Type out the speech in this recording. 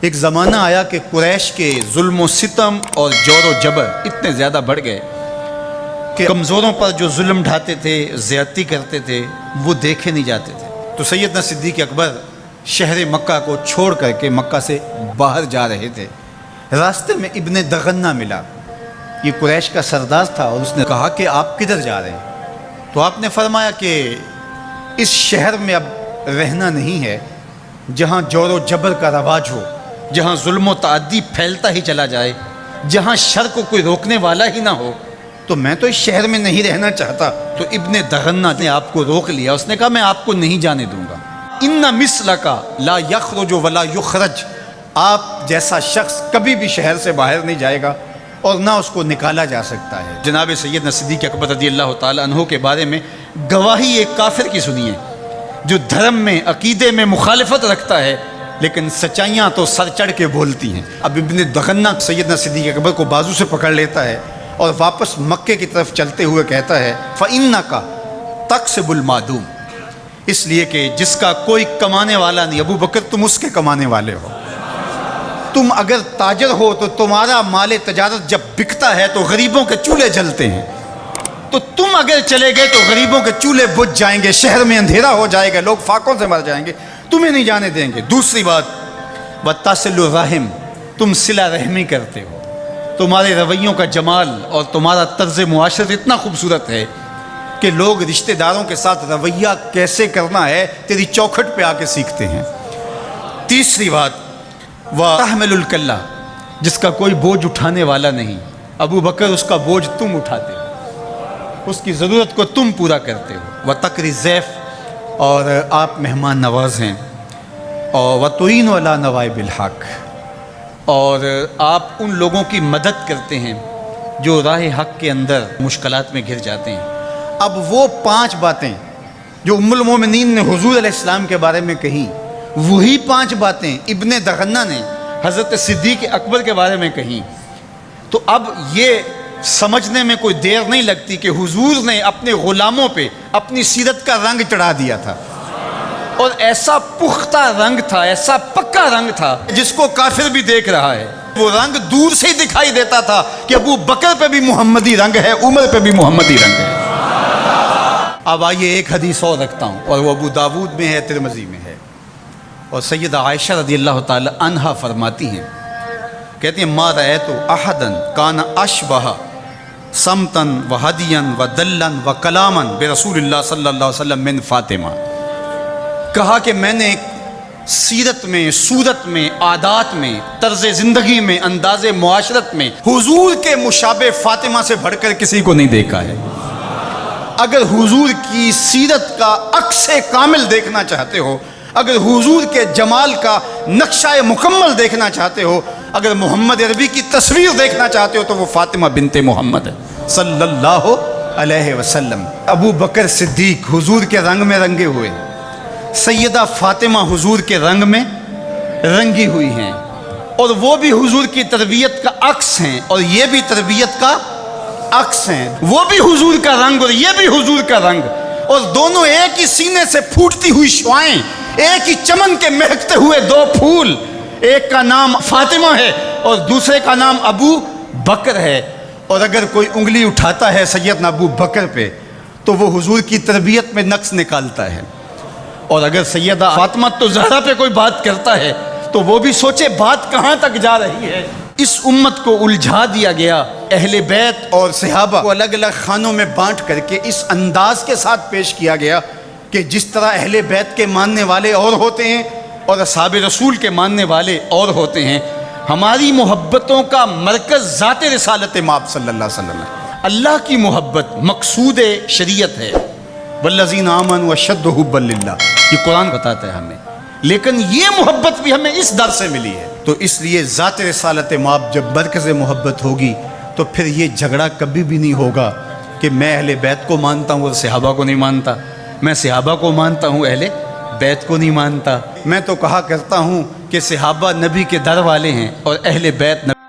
ایک زمانہ آیا کہ قریش کے ظلم و ستم اور جور و جبر اتنے زیادہ بڑھ گئے کہ کمزوروں پر جو ظلم ڈھاتے تھے، زیادتی کرتے تھے، وہ دیکھے نہیں جاتے تھے۔ تو سیدنا صدیق اکبر شہر مکہ کو چھوڑ کر کے مکہ سے باہر جا رہے تھے۔ راستے میں ابن دغنہ ملا، یہ قریش کا سردار تھا، اور اس نے کہا کہ آپ کدھر جا رہے ہیں؟ تو آپ نے فرمایا کہ اس شہر میں اب رہنا نہیں ہے جہاں جور و جبر کا رواج ہو، جہاں ظلم و تعدی پھیلتا ہی چلا جائے، جہاں شر کو کوئی روکنے والا ہی نہ ہو، تو میں تو اس شہر میں نہیں رہنا چاہتا۔ تو ابن دغنہ نے آپ کو روک لیا، اس نے کہا میں آپ کو نہیں جانے دوں گا۔ ان مثلک لا یخرج ولا یخرج، آپ جیسا شخص کبھی بھی شہر سے باہر نہیں جائے گا اور نہ اس کو نکالا جا سکتا ہے۔ جناب سیدنا صدیق اکبر رضی اللہ تعالی عنہ کے بارے میں گواہی ایک کافر کی سنیے جو دھرم میں، عقیدے میں مخالفت رکھتا ہے، لیکن سچائیاں تو سر چڑھ کے بولتی ہیں۔ اب ابن دغنہ سیدنا صدیق اکبر کو بازو سے پکڑ لیتا ہے اور واپس مکے کی طرف چلتے ہوئے کہتا ہے فَإِنَّكَ تَكْسِبُ الْمَعْدُومَ، اس لیے کہ جس کا کوئی کمانے والا نہیں، ابو بکر تم اس کے کمانے والے ہو۔ تم اگر تاجر ہو تو تمہارا مال تجارت جب بکتا ہے تو غریبوں کے چولہے جلتے ہیں، تو تم اگر چلے گئے تو غریبوں کے چولہے بجھ جائیں گے، شہر میں اندھیرا ہو جائے گا، لوگ فاقوں سے مر جائیں گے، تمہیں نہیں جانے دیں گے۔ دوسری بات وَتَصِلُ الرَّحِمَ، تم صلہ رحمی کرتے ہو، تمہارے رویوں کا جمال اور تمہارا طرز معاشرت اتنا خوبصورت ہے کہ لوگ رشتہ داروں کے ساتھ رویہ کیسے کرنا ہے تیری چوکھٹ پہ آ کے سیکھتے ہیں۔ تیسری بات وَتَحْمِلُ الْكَلَّ، جس کا کوئی بوجھ اٹھانے والا نہیں، ابو بکر اس کا بوجھ تم اٹھاتے ہو، اس کی ضرورت کو تم پورا کرتے ہو۔ وَتَقْرِي الضَّيْفَ، اور آپ مہمان نواز ہیں، اور وَتُعِينُ عَلَى نَوَائِبِ الْحَقِّ، اور آپ ان لوگوں کی مدد کرتے ہیں جو راہ حق کے اندر مشکلات میں گھر جاتے ہیں۔ اب وہ 5 باتیں جو ام المومنین نے حضور علیہ السلام کے بارے میں کہیں، وہی 5 باتیں ابن دغنہ نے حضرت صدیق اکبر کے بارے میں کہیں۔ تو اب یہ سمجھنے میں کوئی دیر نہیں لگتی کہ حضور نے اپنے غلاموں پہ اپنی سیرت کا رنگ چڑھا دیا تھا، اور ایسا پختہ رنگ تھا، ایسا پکا رنگ تھا جس کو کافر بھی دیکھ رہا ہے۔ وہ رنگ دور سے ہی دکھائی دیتا تھا کہ ابو بکر پہ بھی محمدی رنگ ہے، عمر پہ بھی محمدی رنگ ہے۔ اب آئیے ایک حدیث اور رکھتا ہوں، اور وہ ابو داود میں ہے، ترمذی میں ہے، اور سیدہ عائشہ رضی اللہ تعالی عنہا فرماتی ہیں، کہتی ہیں ما رأیت احدا کان اشبہ سمتن و ہدین و دلن و کلامن برسول اللہ صلی اللہ علیہ وسلم من فاطمہ، کہا کہ میں نے سیرت میں، صورت میں، عادات میں، طرز زندگی میں، انداز معاشرت میں حضور کے مشابہ فاطمہ سے بڑھ کر کسی کو نہیں دیکھا ہے۔ اگر حضور کی سیرت کا عکس کامل دیکھنا چاہتے ہو، اگر حضور کے جمال کا نقشہ مکمل دیکھنا چاہتے ہو، اگر محمد عربی کی تصویر دیکھنا چاہتے ہو، تو وہ فاطمہ بنت محمد ہے صلی اللہ علیہ وسلم۔ ابو بکر صدیق حضور کے رنگ میں رنگے ہوئے، سیدہ فاطمہ حضور کے رنگ میں رنگی ہوئی ہیں، اور وہ بھی حضور کی تربیت کا عکس ہیں، اور یہ بھی تربیت کا عکس ہیں۔ وہ بھی حضور کا رنگ اور یہ بھی حضور کا رنگ، اور دونوں ایک ہی سینے سے پھوٹتی ہوئی شعائیں، ایک ہی چمن کے مہکتے ہوئے 2 پھول، ایک کا نام فاطمہ ہے اور دوسرے کا نام ابو بکر ہے۔ اور اگر کوئی انگلی اٹھاتا ہے سیدنا ابو بکر پہ تو وہ حضور کی تربیت میں نقص نکالتا ہے، اور اگر سیدہ فاطمہ تو زہرا پہ کوئی بات کرتا ہے تو وہ بھی سوچے بات کہاں تک جا رہی ہے۔ اس امت کو الجھا دیا گیا، اہل بیت اور صحابہ کو الگ الگ خانوں میں بانٹ کر کے اس انداز کے ساتھ پیش کیا گیا کہ جس طرح اہل بیت کے ماننے والے اور ہوتے ہیں اور اصحاب رسول کے ماننے والے اور ہوتے ہیں۔ ہماری محبتوں کا مرکز ذات رسالت مآب صلی اللہ علیہ وسلم ہے۔ اللہ کی محبت مقصود شریعت ہے، والذین آمنوا اشد حبا للہ، یہ قرآن بتاتا ہے ہمیں، لیکن یہ محبت بھی ہمیں اس در سے ملی ہے۔ تو اس لیے ذات رسالت مآب جب مرکز محبت ہوگی تو پھر یہ جھگڑا کبھی بھی نہیں ہوگا کہ میں اہل بیت کو مانتا ہوں اور صحابہ کو نہیں مانتا، میں صحابہ کو مانتا ہوں اہل بیت کو نہیں مانتا۔ میں تو کہا کرتا ہوں کہ صحابہ نبی کے در والے ہیں اور اہل بیت نبی